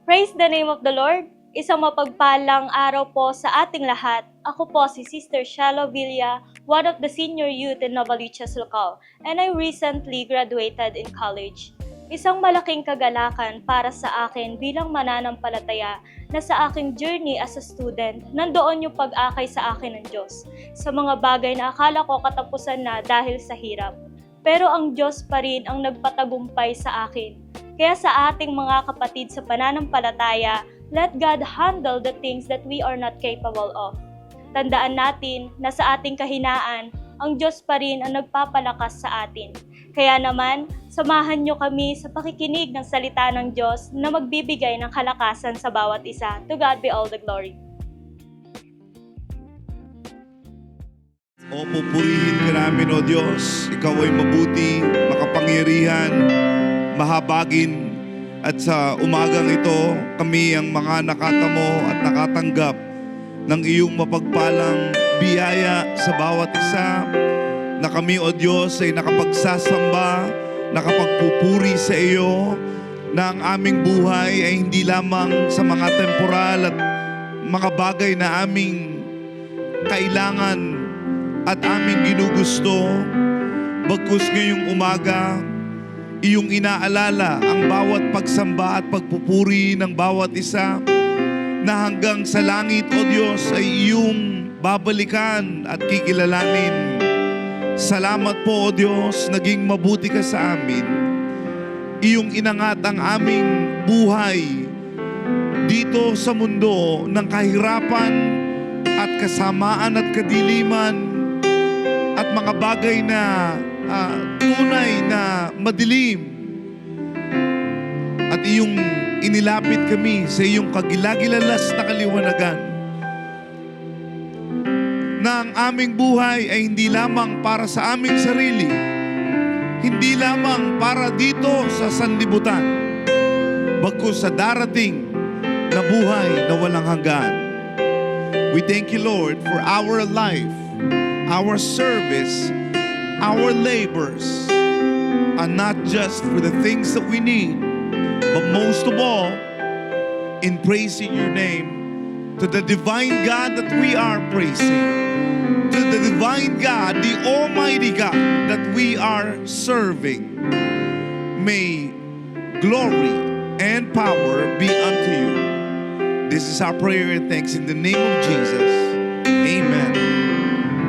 Praise the name of the Lord. Isang mapagpalang araw po sa ating lahat. Ako po si Sister Shelo Villa, one of the senior youth in Novaliches Local, and I recently graduated in college. Isang malaking kagalakan para sa akin bilang mananampalataya na sa aking journey as a student, nandoon yung pag-akay sa akin ng Diyos sa mga bagay na akala ko katapusan na dahil sa hirap. Pero ang Diyos pa rin ang nagpatagumpay sa akin. Kaya sa ating mga kapatid sa pananampalataya, let God handle the things that we are not capable of. Tandaan natin na sa ating kahinaan, ang Diyos pa rin ang nagpapalakas sa atin. Kaya naman, samahan nyo kami sa pakikinig ng salita ng Diyos na magbibigay ng kalakasan sa bawat isa. To God be all the glory. O pupurihin ka namin, O Diyos. Ikaw ay mabuti, makapangyarihan, mahabagin. At sa umagang ito, kami ang mga nakatamo at nakatanggap ng iyong mapagpalang biyaya sa bawat isa, na kami, O Diyos, ay nakapagsasamba, nakapagpupuri sa iyo, na ang aming buhay ay hindi lamang sa mga temporal at mga bagay na aming kailangan at aming ginugusto, bagkus ngayong umaga, iyong inaalala ang bawat pagsamba at pagpupuri ng bawat isa, na hanggang sa langit, O Diyos, ay iyong babalikan at kikilalanin. Salamat po, O Diyos, naging mabuti ka sa amin. Iyong inangat ang aming buhay dito sa mundo ng kahirapan at kasamaan at kadiliman at mga bagay na tunay na madilim. At iyong inilapit kami sa iyong kagilagilalas na kaliwanagan, na ang aming buhay ay hindi lamang para sa aming sarili, hindi lamang para dito sa sanlibutan, bagkus sa darating na buhay na walang hanggan. We thank you, Lord, for our life, our service, our labors, and not just for the things that we need, but most of all, in praising your name, to the divine God that we are praising, to the divine God, the Almighty God that we are serving. May glory and power be unto you. This is our prayer and thanks in the name of Jesus. Amen.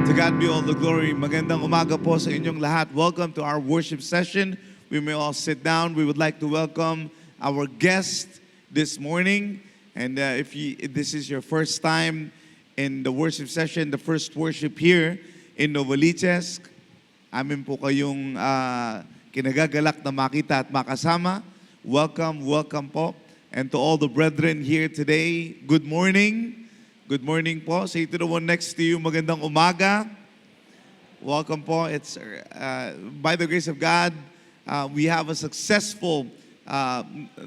To God be all the glory. Magandang umaga po sa inyong lahat. Welcome to our worship session. We may all sit down. We would like to welcome our guest this morning. And if this is your first time in the worship session, the first worship here in Novaliches, amin po kayong kinagagalak na makita at makasama. Welcome, welcome po. And to all the brethren here today, good morning. Good morning po. Say to the one next to you, magandang umaga. Welcome po. It's by the grace of God, we have a successful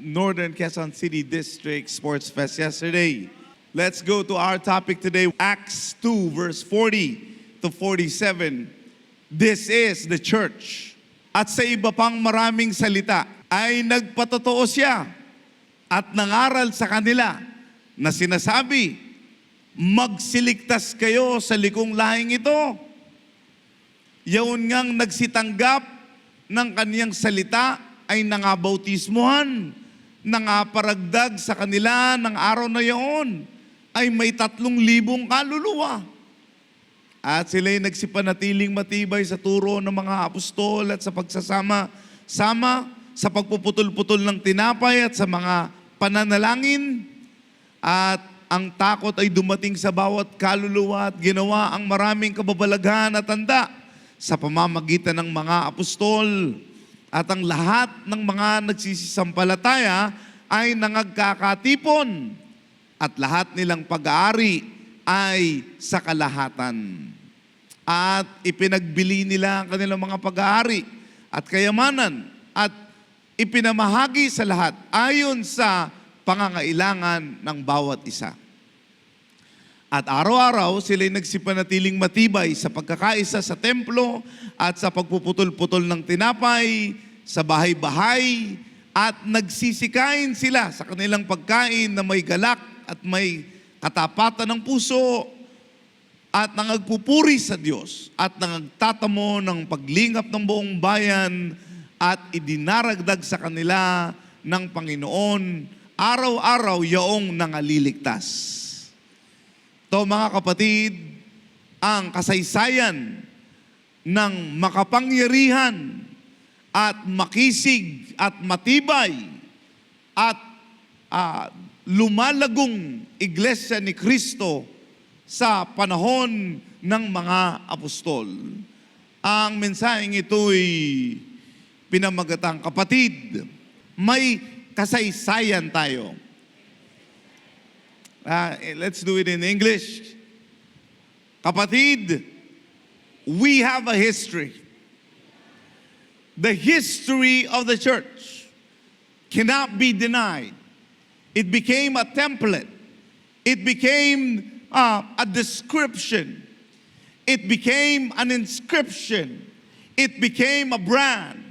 Northern Quezon City District Sports Fest yesterday. Let's go to our topic today, Acts 2, verse 40 to 47. This is the church. At sa iba pang maraming salita, ay nagpatotoo siya at nangaral sa kanila na sinasabi, magsiligtas kayo sa likong lahing ito. Yaon ngang nagsitanggap ng kaniyang salita ay nangabautismuhan, nangaparagdag sa kanila ng araw na yaon ay may 3,000 kaluluwa. At sila'y nagsipanatiling matibay sa turo ng mga apostol at sa pagsasama-sama sa pagpuputol-putol ng tinapay at sa mga pananalangin. At ang takot ay dumating sa bawat kaluluwa at ginawa ang maraming kababalaghan at tanda sa pamamagitan ng mga apostol. At ang lahat ng mga nagsisisampalataya ay nangagkakatipon at lahat nilang pag-aari ay sa kalahatan. At ipinagbili nila ang kanilang mga pag-aari at kayamanan at ipinamahagi sa lahat ayon sa pangangailangan ng bawat isa. At araw-araw sila'y nagsipanatiling matibay sa pagkakaisa sa templo at sa pagpuputol-putol ng tinapay, sa bahay-bahay at nagsisikain sila sa kanilang pagkain na may galak at may katapatan ng puso at nangagpupuri sa Diyos at nangagtatamo ng paglingap ng buong bayan at idinaragdag sa kanila ng Panginoon araw-araw yaong nangaliligtas. To mga kapatid, ang kasaysayan ng makapangyarihan at makisig at matibay at lumalagong iglesia ni Kristo sa panahon ng mga apostol. Ang mensaheng ito'y pinamagatang, kapatid, may kasaysayan tayo. Let's do it in English. Kapatid, we have a history. The history of the church cannot be denied. It became a template. It became a description. It became an inscription. It became a brand.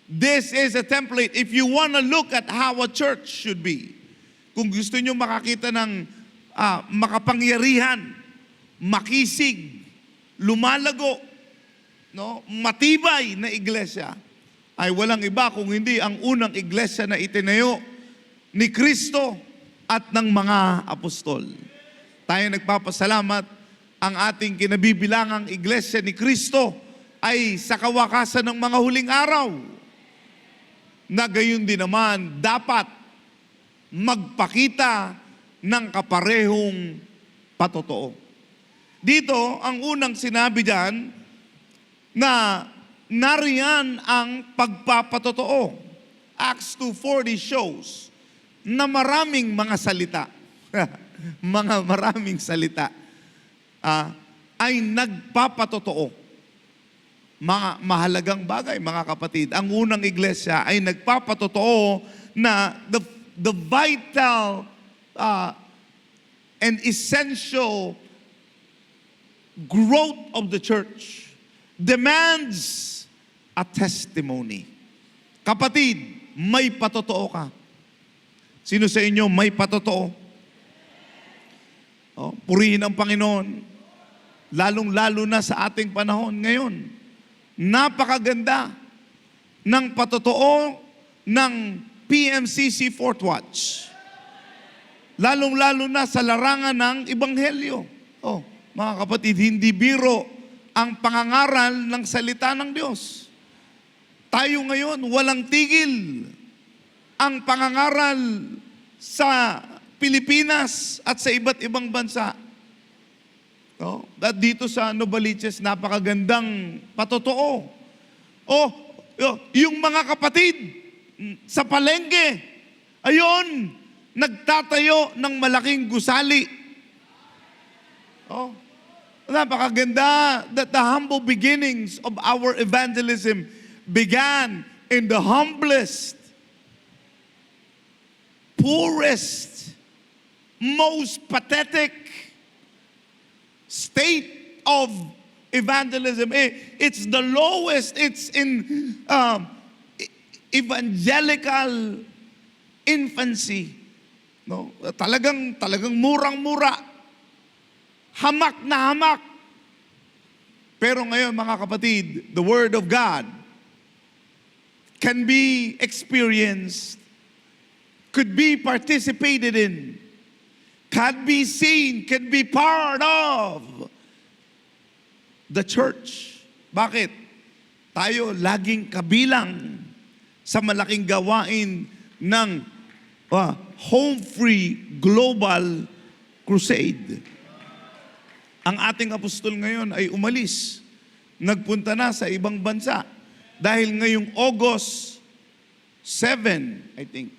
This is a template. If you want to look at how a church should be, kung gusto nyo makakita ng makapangyarihan, makisig, lumalago, no, matibay na iglesia, ay walang iba kung hindi ang unang iglesia na itinayo ni Kristo at ng mga apostol. Tayo nagpapasalamat, ang ating kinabibilangang iglesia ni Kristo ay sa kawakasan ng mga huling araw, na gayon din naman dapat magpakita ng kaparehong patotoo. Dito, ang unang sinabi diyan, na nariyan ang pagpapatotoo. Acts 2:40 shows na maraming mga salita, maraming salita ay nagpapatotoo. Mga mahalagang bagay, mga kapatid. Ang unang iglesia ay nagpapatotoo na the vital and essential growth of the church demands a testimony. Kapatid, may patotoo ka. Sino sa inyo may patotoo? Purihin ang Panginoon. Lalong-lalo na sa ating panahon ngayon. Napakaganda ng patotoo ng PMCC Fourth Watch. Lalong-lalo na sa larangan ng Ebanghelyo. Mga kapatid, hindi biro ang pangangaral ng salita ng Diyos. Tayo ngayon, walang tigil ang pangangaral sa Pilipinas at sa iba't ibang bansa. At dito sa Novaliches, napakagandang patotoo. Yung mga kapatid sa palengke, ayon, nagtatayo ng malaking gusali. Napakaganda that the humble beginnings of our evangelism began in the humblest, poorest, most pathetic state of evangelism. It's the lowest. It's in evangelical infancy. No? Talagang murang-mura. Hamak na hamak. Pero ngayon, mga kapatid, the Word of God can be experienced, could be participated in, can be seen, can be part of the church. Bakit? Tayo laging kabilang sa malaking gawain ng Home Free Global Crusade. Ang ating apostol ngayon ay umalis. Nagpunta na sa ibang bansa. Dahil ngayong August 7, I think,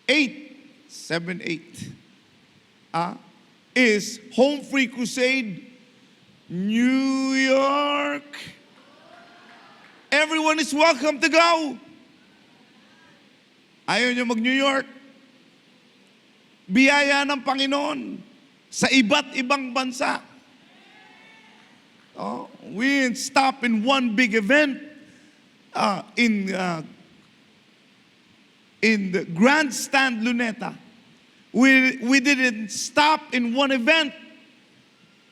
8, is Home Free Crusade, New York. Everyone is welcome to go. Ayaw nyo mag-New York? Biyaya ng Panginoon sa iba't ibang bansa. We didn't stop in one big event in in the Grandstand Luneta. We didn't stop in one event.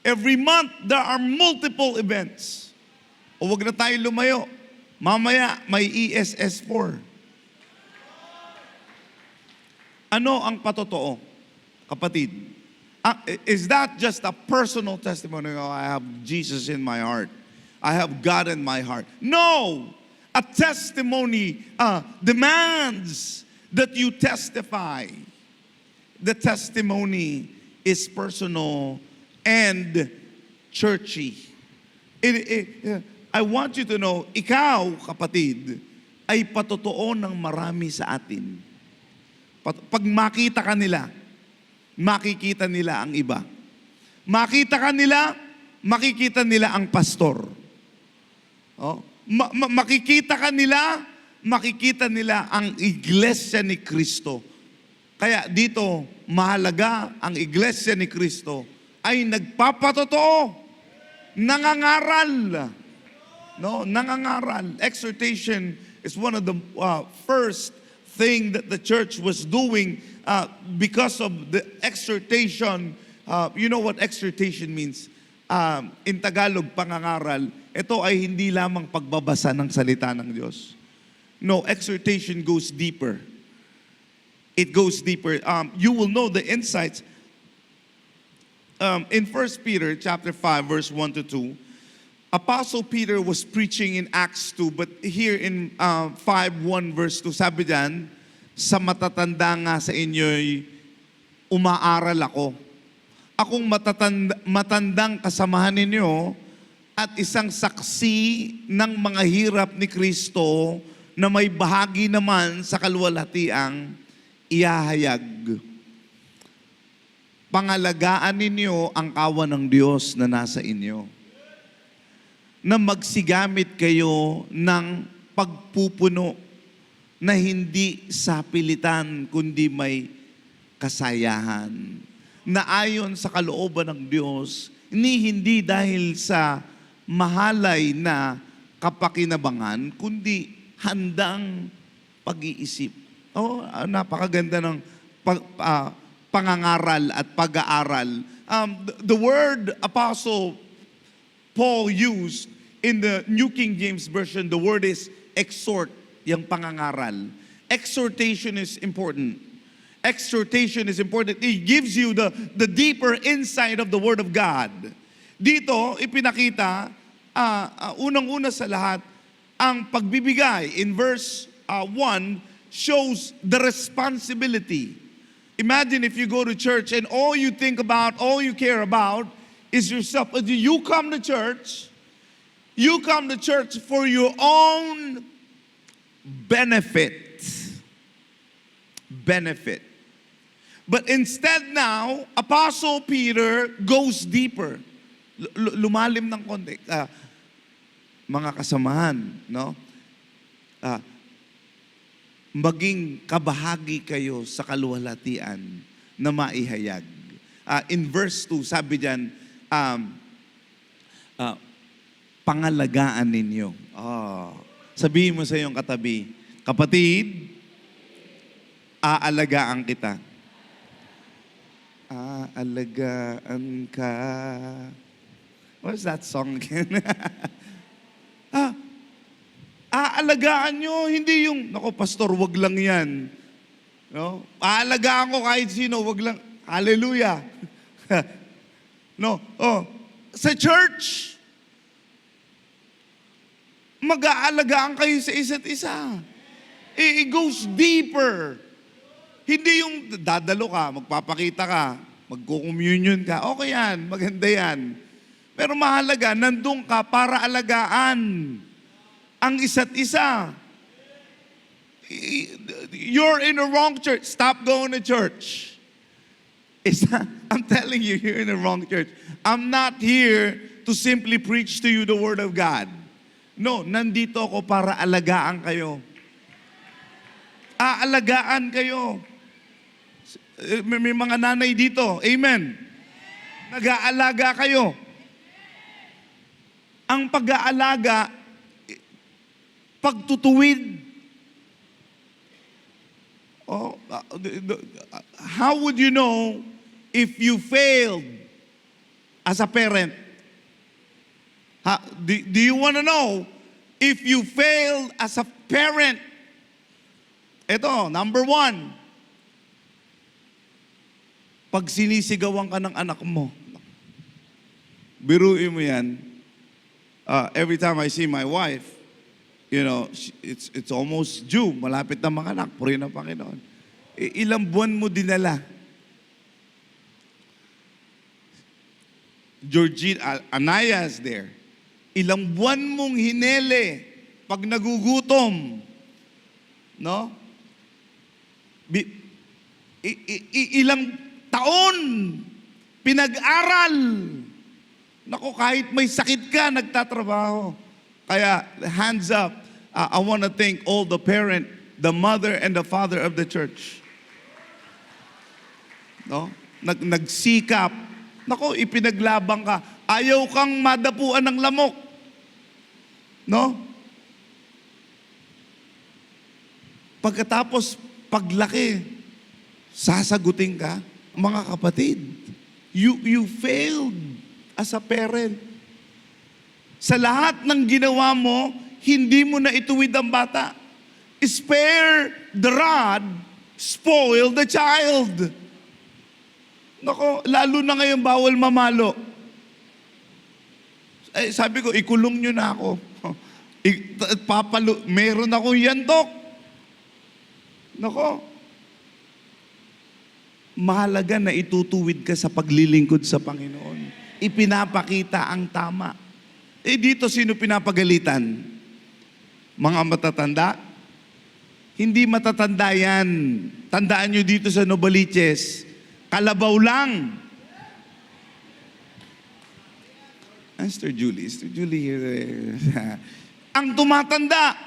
Every month, there are multiple events. O wag na tayo lumayo. Mamaya, may ESS4. Ano ang patotoo, kapatid? Is that just a personal testimony? Oh, I have Jesus in my heart. I have God in my heart. No! A testimony demands that you testify. The testimony is personal and churchy. I want you to know, ikaw, kapatid, ay patotoo ng marami sa atin. Pag makita ka nila, makikita nila ang iba. Makita ka nila, makikita nila ang pastor. Oh, makikita ka nila, makikita nila ang iglesia ni Kristo. Kaya dito, mahalaga ang iglesia ni Kristo ay nagpapatotoo, nangangaral. No, nangangaral. Exhortation is one of the first thing that the church was doing because of the exhortation. You know what exhortation means? In Tagalog, pangangaral. Ito ay hindi lamang pagbabasa ng salita ng Diyos. No, exhortation goes deeper. It goes deeper. You will know the insights. In 1 Peter chapter 5, verse 1 to 2, Apostle Peter was preaching in Acts 2, but here in 5:1 verse 2, sabi diyan, sa matatanda nga sa inyo'y umaaral ako. Akong matandang kasamahan ninyo at isang saksi ng mga hirap ni Kristo na may bahagi naman sa kaluwalhatiang ihahayag. Pangalagaan ninyo ang kawan ng Diyos na nasa inyo, na magsigamit kayo ng pagpupuno na hindi sa pilitan kundi may kasayahan, na ayon sa kalooban ng Diyos, hindi dahil sa mahalay na kapakinabangan kundi handang pag-iisip. Oh, napakaganda ng pangangaral at pag-aaral. The word Apostle Paul used in the New King James Version, the word is exhort, yung pangangaral. Exhortation is important. Exhortation is important. It gives you the deeper insight of the Word of God. Dito, ipinakita, unang-una sa lahat, ang pagbibigay in verse 1 shows the responsibility. Imagine if you go to church and all you think about, all you care about is yourself. You come to church for your own benefit. But instead now, Apostle Peter goes deeper. Lumalim ng konti. Mga kasamahan, no? Maging kabahagi kayo sa kaluwalhatian na maihayag. In verse 2, sabi diyan, pangalagaan ninyo. Sabihin mo sa iyong katabi, kapatid, aalagaan kita. Aalagaan ka. What's that song again? Aalagaan nyo, hindi yung, naku, pastor, wag lang yan. No? Aalagaan ko kahit sino, wag lang. Hallelujah. No, sa church, mag-aalagaan kayo sa isa't isa. It goes deeper. Hindi yung dadalo ka, magpapakita ka, magko-communion ka, okay yan, maganda yan. Pero mahalaga, nandun ka para alagaan ang isa't isa. You're in the wrong church. Stop going to church. I'm telling you, you're in the wrong church. I'm not here to simply preach to you the Word of God. No, nandito ako para alagaan kayo. Aalagaan kayo. May mga nanay dito. Amen. Nag-aalaga kayo. Ang pag-aalaga, pagtutuwid. How would you know if you failed as a parent? Do you want to know if you failed as a parent? Ito, number 1. Pag sinisigawan ka ng anak mo, biruin mo yan. Every time I see my wife, you know, it's almost due. Malapit na manganak. Purihin ang Panginoon. Ilang buwan mo dinala? Georgina, Anaya is there. Ilang buwan mong hinele pag nagugutom. No? Ilang taon pinag-aral. Naku, kahit may sakit ka, nagtatrabaho. Kaya, hands up, I want to thank all the parent, the mother and the father of the church. No? Nagsikap. Naku, ipinaglabang ka. Ayaw kang madapuan ng lamok. No? Pagkatapos, paglaki, sasagutin ka. Mga kapatid, you failed as a parent. Sa lahat ng ginawa mo, hindi mo na ituwid ang bata. Spare the rod, spoil the child. Nako, lalo na ngayon bawal mamalo. Sabi ko, ikulong nyo na ako. Meron akong yantok. Nako, mahalaga na itutuwid ka sa paglilingkod sa Panginoon. Ipinapakita ang tama. Dito sino pinapagalitan? Mga matatanda? Hindi matatanda yan. Tandaan nyo dito sa Novaliches, kalabaw lang. Sister Julie here. Ang tumatanda.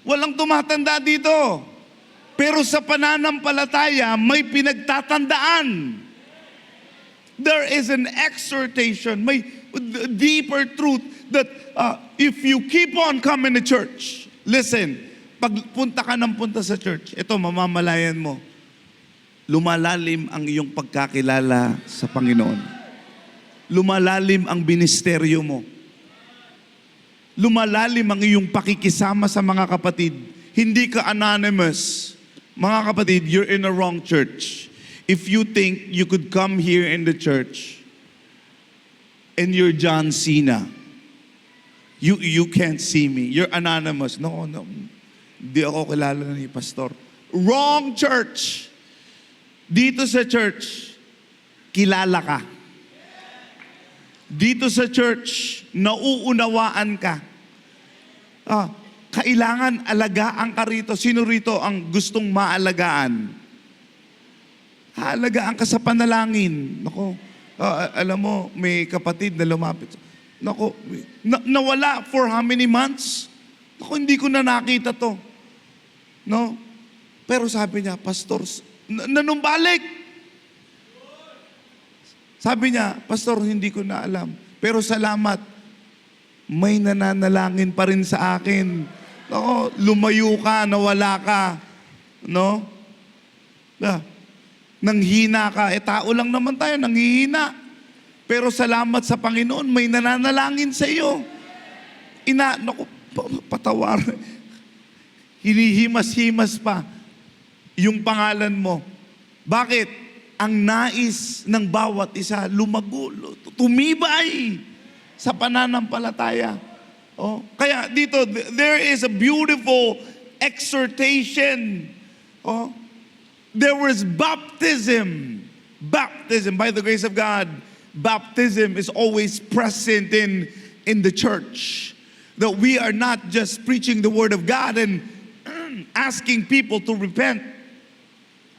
Walang tumatanda dito. Pero sa pananampalataya, may pinagtatandaan. There is an exhortation, may deeper truth that if you keep on coming to church, listen, pagpunta ka ng punta sa church, ito mamamalayan mo, lumalalim ang iyong pagkakilala sa Panginoon. Lumalalim ang ministeryo mo. Lumalalim ang iyong pakikisama sa mga kapatid. Hindi ka anonymous. Mga kapatid, you're in a wrong church. If you think you could come here in the church and you're John Cena, you can't see me. You're anonymous. No. Hindi ako kilala ni pastor. Wrong church. Dito sa church, kilala ka. Dito sa church, nauunawaan ka. Kailangan alagaan ka rito. Sino rito ang gustong maalagaan? Haalagaan ka sa panalangin. Nako, alam mo, may kapatid na lumapit. Nako, nawala for how many months? Nako, hindi ko na nakita to. No? Pero sabi niya, pastor, nanumbalik. Sabi niya, pastor, hindi ko na alam. Pero salamat, may nananalangin pa rin sa akin. No, lumayo ka, nawala ka. No? Nanghina ka. Tao lang naman tayo, nanghihina. Pero salamat sa Panginoon, may nananalangin sa iyo. Naku, patawar. Hinihimas-himas pa yung pangalan mo. Bakit? Ang nais ng bawat isa, lumago, tumibay sa pananampalataya. Kaya dito, there is a beautiful exhortation. There was baptism. Baptism, by the grace of God, baptism is always present in the church. That we are not just preaching the word of God and asking people to repent.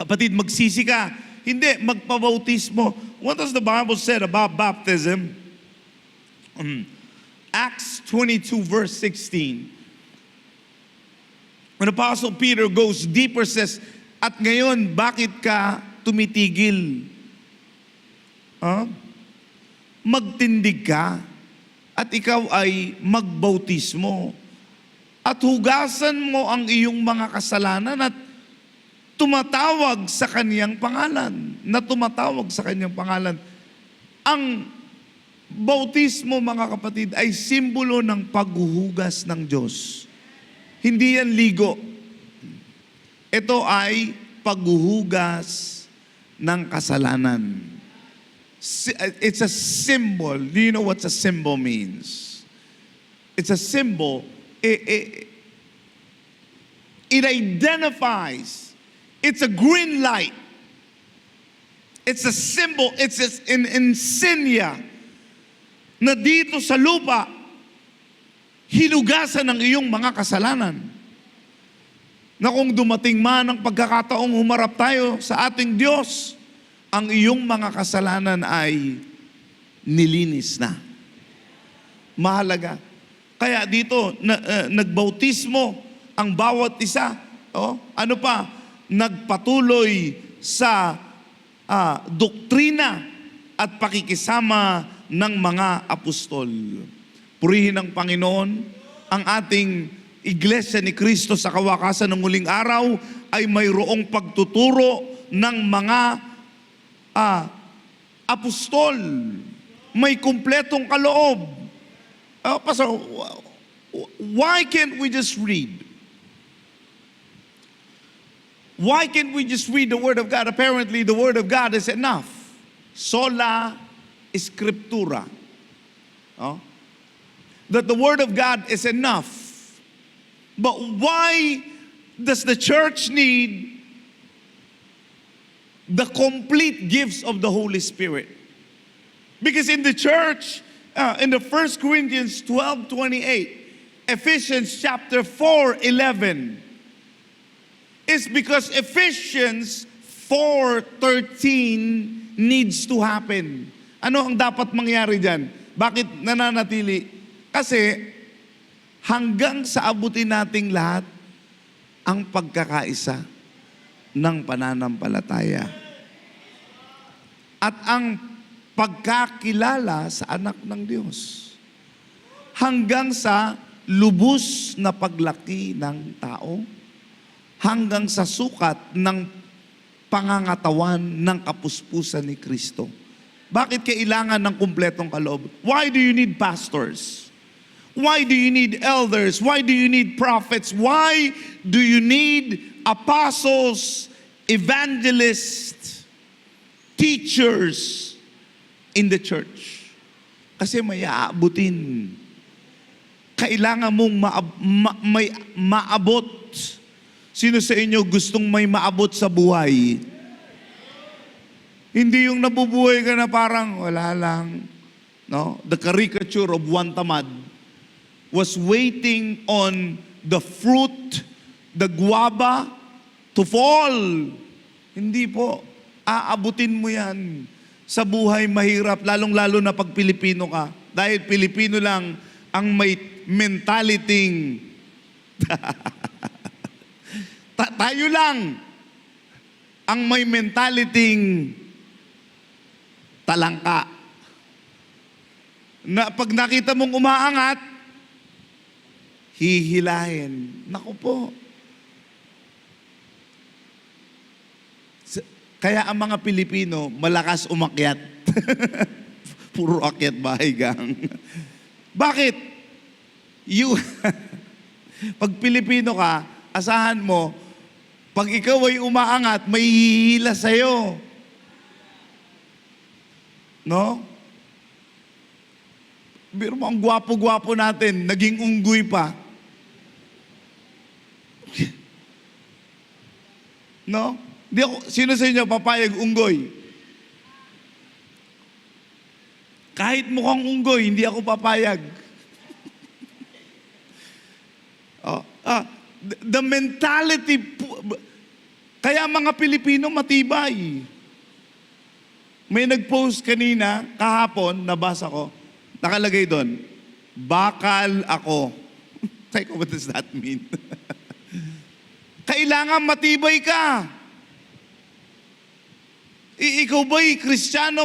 Kapatid, magsisi ka. Hindi, magpabautismo. What does the Bible say about baptism? Acts 22 verse 16. When Apostle Peter goes deeper, says, at ngayon, bakit ka tumitigil? Magtindig ka at ikaw ay magbautismo at hugasan mo ang iyong mga kasalanan at tumatawag sa kaniyang pangalan. Na tumatawag sa kaniyang pangalan. Ang bautismo, mga kapatid, ay simbolo ng paghuhugas ng Diyos. Hindi yan ligo. Ito ay paghuhugas ng kasalanan. It's a symbol. Do you know what a symbol means? It's a symbol. It identifies. It's a green light. It's a symbol. It's an insignia na dito sa lupa, hinugasan ng iyong mga kasalanan. Na kung dumating man ang pagkakataong humarap tayo sa ating Diyos, ang iyong mga kasalanan ay nilinis na. Mahalaga. Kaya dito, nagbautismo ang bawat isa. Ano pa? Nagpatuloy sa doktrina at pakikisama ng mga apostol. Purihin ng Panginoon ang ating Iglesia ni Cristo sa kawakasan ng muling araw ay mayroong pagtuturo ng mga apostol. May kumpletong kaloob. Pastor, why can't we just read? Why can't we just read the Word of God? Apparently, the Word of God is enough. Sola Scriptura. That the Word of God is enough. But why does the church need the complete gifts of the Holy Spirit? Because in the church, in the 1 Corinthians 12:28, Ephesians chapter 4:11, is because Ephesians 4:13 needs to happen. Ano ang dapat mangyari dyan? Bakit nananatili? Kasi hanggang sa abutin nating lahat ang pagkakaisa ng pananampalataya. At ang pagkakilala sa anak ng Diyos. Hanggang sa lubos na paglaki ng tao. Hanggang sa sukat ng pangangatawan ng kapuspusan ni Kristo. Bakit kailangan ng kumpletong kaloob? Why do you need pastors? Why do you need elders? Why do you need prophets? Why do you need apostles, evangelists, teachers in the church? Kasi may aabutin. Kailangan mong may maabot. Sino sa inyo gustong may maabot sa buhay? Hindi yung nabubuhay ka na parang wala lang. No? The caricature of one tamad was waiting on the fruit, the guava, to fall. Hindi po. Aabutin mo yan. Sa buhay mahirap, lalong-lalo na pag Pilipino ka. Dahil Pilipino lang ang may mentality. Tayo lang ang may mentality talangka. Na pag nakita mong umaangat, hihilahin. Naku po. Kaya ang mga Pilipino, malakas umakyat. Puro akyat bahay gang. Bakit? Pag Pilipino ka, asahan mo, pag ikaw ay umaangat, may hihila sa'yo. No? Pero ang gwapo-gwapo natin, naging unggoy pa. No? Di ako, sino sa inyo papayag unggoy? Kahit mukhang unggoy, hindi ako papayag. The mentality, kaya mga Pilipino matibay. May nag-post kanina, kahapon, nabasa ko, nakalagay doon, bakal ako. Like, what does that mean? Kailangan matibay ka. Ikaw ba'y Kristiyano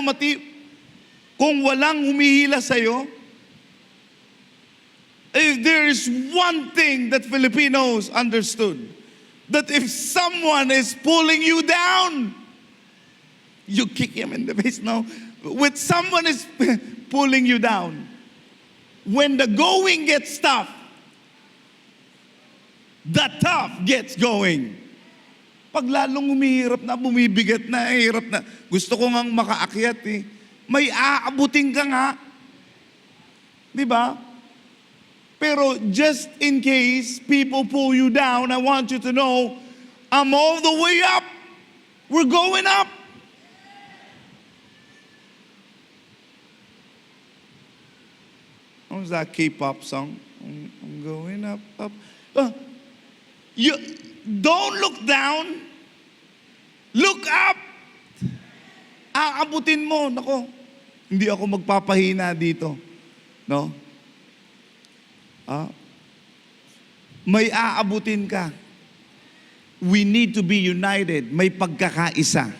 kung walang humihila sa'yo? If there is one thing that Filipinos understood, that if someone is pulling you down, you kick him in the face. No, when someone is pulling you down, when the going gets tough, the tough gets going. Pag lalong umihirap na, bumibigat na, hirap na, gusto ko ngang makaakyat eh. May aabutin ka nga. Di ba? Pero just in case people pull you down, I want you to know, I'm all the way up. We're going up. What was that K-pop song? I'm going up, up. You don't look down. Look up. Aabutin mo. Nako, hindi ako magpapahina dito. No? May aabutin ka. We need to be united. May pagkakaisa.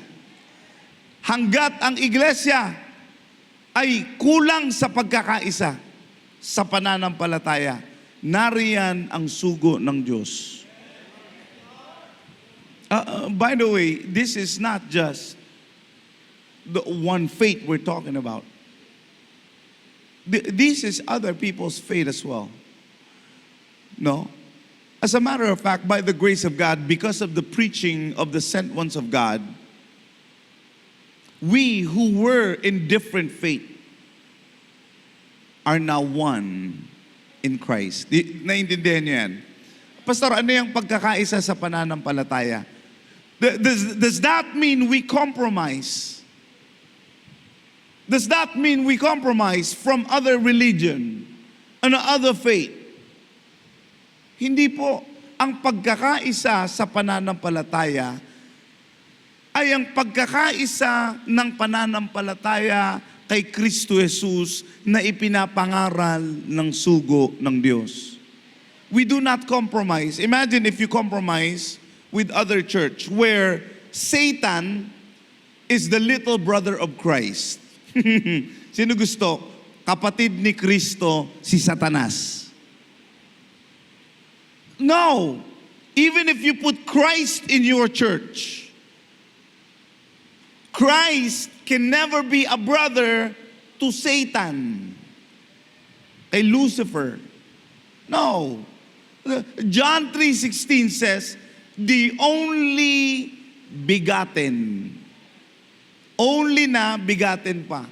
Hanggat ang iglesia ay kulang sa pagkakaisa sa pananampalataya, nariyan ang sugo ng Diyos. By the way, this is not just the one faith we're talking about. This is other people's faith as well. No? As a matter of fact, by the grace of God, because of the preaching of the sent ones of God, we who were in different faith are now one in Christ. Naintindihan niyo yan? Pastor, ano yung pagkakaisa sa pananampalataya? Does that mean we compromise? Does that mean we compromise from other religion and other faith? Hindi po. Ang pagkakaisa sa pananampalataya ay ang pagkakaisa ng pananampalataya kay Kristo Jesus na ipinapangaral ng sugo ng Diyos. We do not compromise. Imagine if you compromise with other church where Satan is the little brother of Christ. Sino gusto? Kapatid ni Kristo si Satanas. No. Even if you put Christ in your church, Christ can never be a brother to Satan, kay Lucifer. No. John 3:16 says, the only begotten. Only na begotten pa.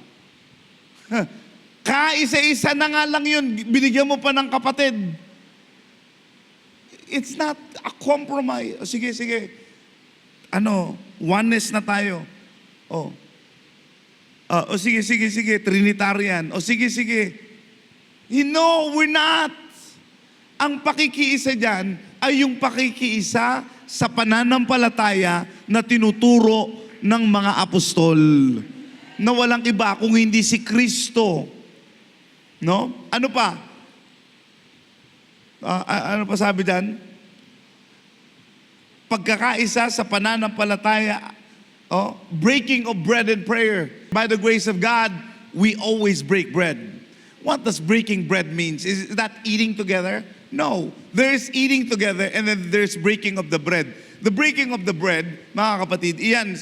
Kaisa-isa na nga lang yun, binigyan mo pa ng kapatid. It's not a compromise. O, sige. Oneness na tayo. Sige, Trinitarian. Sige. No, we're not. Ang pakikiisa dyan ay yung pakikiisa sa pananampalataya na tinuturo ng mga apostol. Na walang iba kung hindi si Kristo. No? Ano pa? Ano pa sabi dyan? Pagkakaisa sa pananampalataya. Breaking of bread and prayer. By the grace of God, we always break bread. What does breaking bread means? Is that eating together? No. There's eating together and then there's breaking of the bread. The breaking of the bread, mga kapatid, iyan,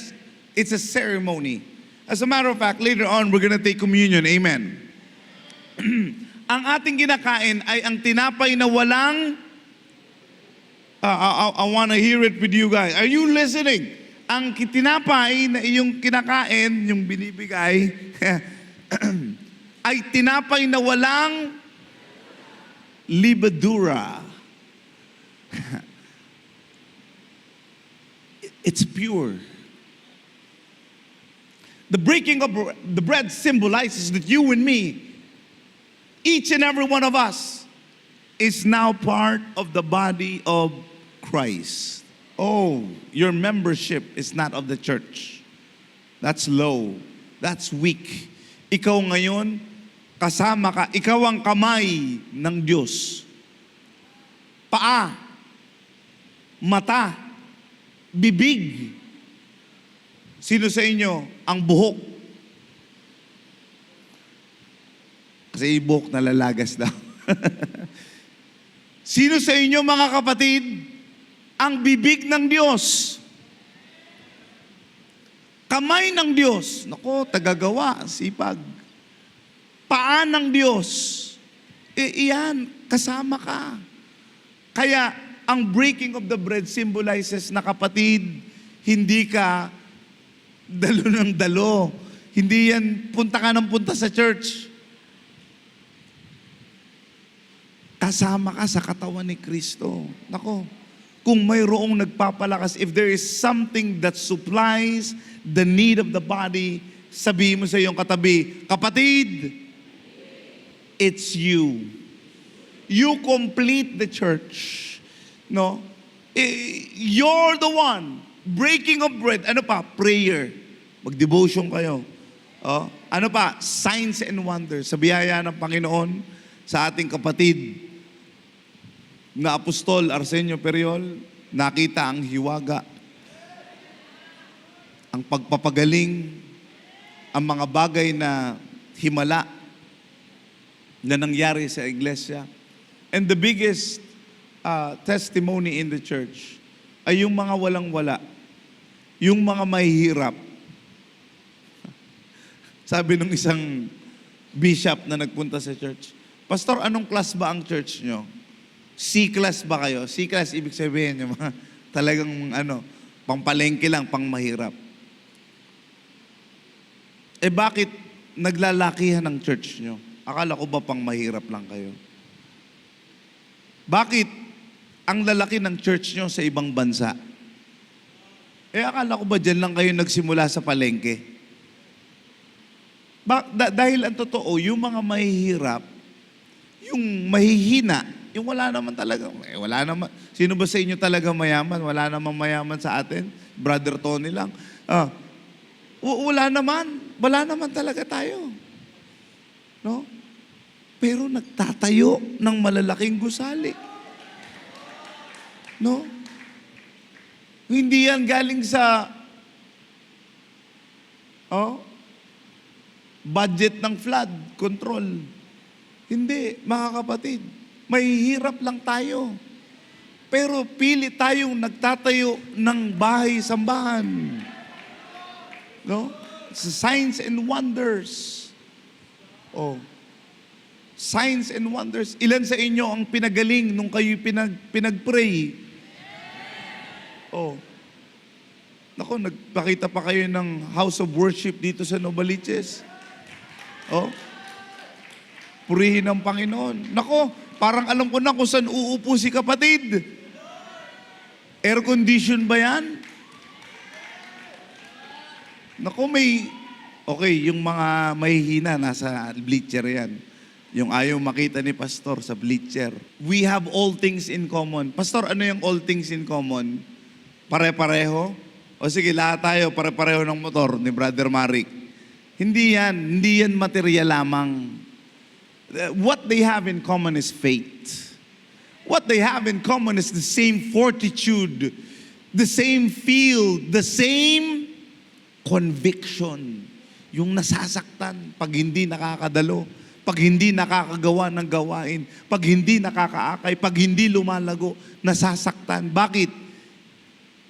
it's a ceremony. As a matter of fact, later on, we're gonna take communion. Amen. Ang ating kinakain ay ang tinapay na walang... I wanna hear it with you guys. Are you listening? Ang tinapay na iyong kinakain, yung binibigay, ay tinapay na walang libadura. It's pure. The breaking of the bread symbolizes that you and me, each and every one of us, is now part of the body of Christ. Oh, your membership is not of the church. That's low. That's weak. Ikaw ngayon, kasama ka, ikaw ang kamay ng Diyos. Paa, mata, bibig. Sino sa inyo ang buhok? Kasi yung buhok nalalagas daw. Sino sa inyo mga kapatid Ang bibig ng Diyos. Kamay ng Diyos. Nako, tagagawa, sipag. Paa ng Diyos. Iyan, kasama ka. Kaya, ang breaking of the bread symbolizes na kapatid, hindi ka dalo ng dalo. Hindi yan, punta ka ng punta sa church. Kasama ka sa katawan ni Kristo. Nako, kung mayroong nagpapalakas, if there is something that supplies the need of the body, sabihin mo sa iyong katabi, kapatid, it's you. You complete the church. No? You're the one. Breaking of bread. Ano pa? Prayer. Mag-devotion kayo. Oh, ano pa? Signs and wonders. Sa biyaya ng Panginoon, sa ating kapatid na Apostol Arsenio Periol, nakita ang hiwaga, ang pagpapagaling, ang mga bagay na himala na nangyari sa iglesia. And the biggest testimony in the church ay yung mga walang-wala, yung mga mahihirap. Sabi ng isang bishop na nagpunta sa church, Pastor, anong class ba ang church nyo? C-class ba kayo? C-class, ibig sabihin yung mga talagang pangpalengke lang, pang mahirap. Bakit naglalakihan ng church nyo? Akala ko ba pang mahirap lang kayo? Bakit ang lalaki ng church nyo sa ibang bansa? Akala ko ba dyan lang kayo nagsimula sa palengke? Dahil ang totoo, yung mga mahihirap, yung mahihina, yung wala naman talaga, wala naman. Sino ba sa inyo talaga mayaman? Wala naman mayaman sa atin. Brother Tony lang. Wala naman talaga tayo. No? Pero nagtatayo ng malalaking gusali. No? Hindi yan galing sa budget ng flood control. Hindi, mga kapatid. Mahihirap lang tayo. Pero pili tayong nagtatayo ng bahay-sambahan. No? Signs and wonders. Signs and wonders. Ilan sa inyo ang pinagaling nung kayo pinag-pray? Nako, nagpakita pa kayo ng house of worship dito sa Novaliches. Purihin ang Panginoon. Nako, parang alam ko na kung saan uupo si kapatid. Air condition ba yan? Nako, yung mga mahihina, nasa bleacher yan. Yung ayaw makita ni Pastor sa bleacher. We have all things in common. Pastor, ano yung all things in common? Pare-pareho? O sige, lahat tayo pare-pareho ng motor ni Brother Marik. Hindi yan material lamang. What they have in common is faith. What they have in common is the same fortitude, the same feel, the same conviction. Yung nasasaktan pag hindi nakakadalo, pag hindi nakakagawa ng gawain, pag hindi nakakaakay, pag hindi lumalago, nasasaktan. Bakit?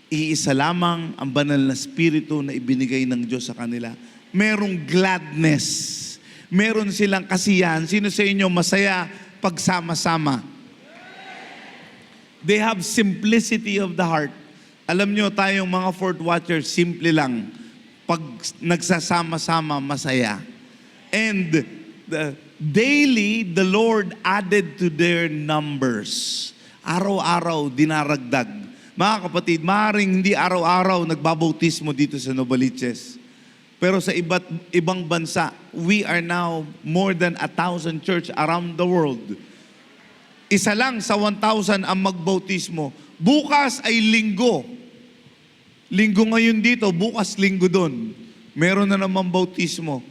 Iisa lamang ang banal na spirito na ibinigay ng Diyos sa kanila. Merong gladness. Meron silang kasiyahan. Sino sa inyo masaya pagsama-sama? They have simplicity of the heart. Alam nyo, tayong mga Fort Watchers, simple lang. Pag nagsasama-sama, masaya. And daily, the Lord added to their numbers. Araw-araw, dinaragdag. Mga kapatid, maaaring hindi araw-araw nagbabautismo dito sa Novaliches. Pero sa ibang bansa, we are now more than 1,000 church around the world. Isa lang sa 1,000 ang magbautismo. Bukas ay linggo. Linggo ngayon dito, bukas linggo doon. Meron na naman bautismo.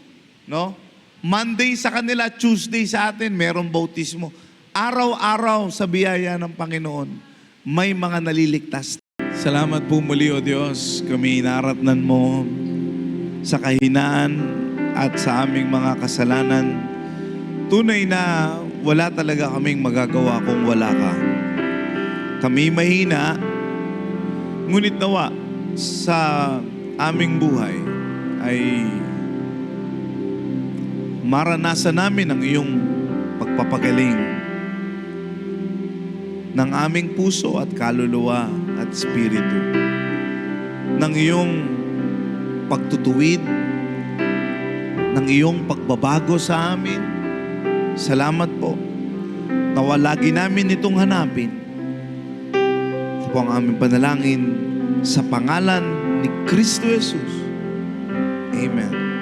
No? Monday sa kanila, Tuesday sa atin, meron bautismo. Araw-araw sa biyaya ng Panginoon, may mga naliligtas. Salamat po muli, O Diyos. Kami inaratnan mo sa kahinaan at sa aming mga kasalanan. Tunay na wala talaga kaming magagawa kung wala ka. Kami mahina, Ngunit nawa sa aming buhay ay maranasan namin ang iyong pagpapagaling ng aming puso at kaluluwa at espiritu, ng iyong pagtutuwid, ng iyong pagbabago sa amin. Salamat po. Nawa lagi namin itong hanapin. Ito po ang aming panalangin sa pangalan ni Kristo Jesus. Amen.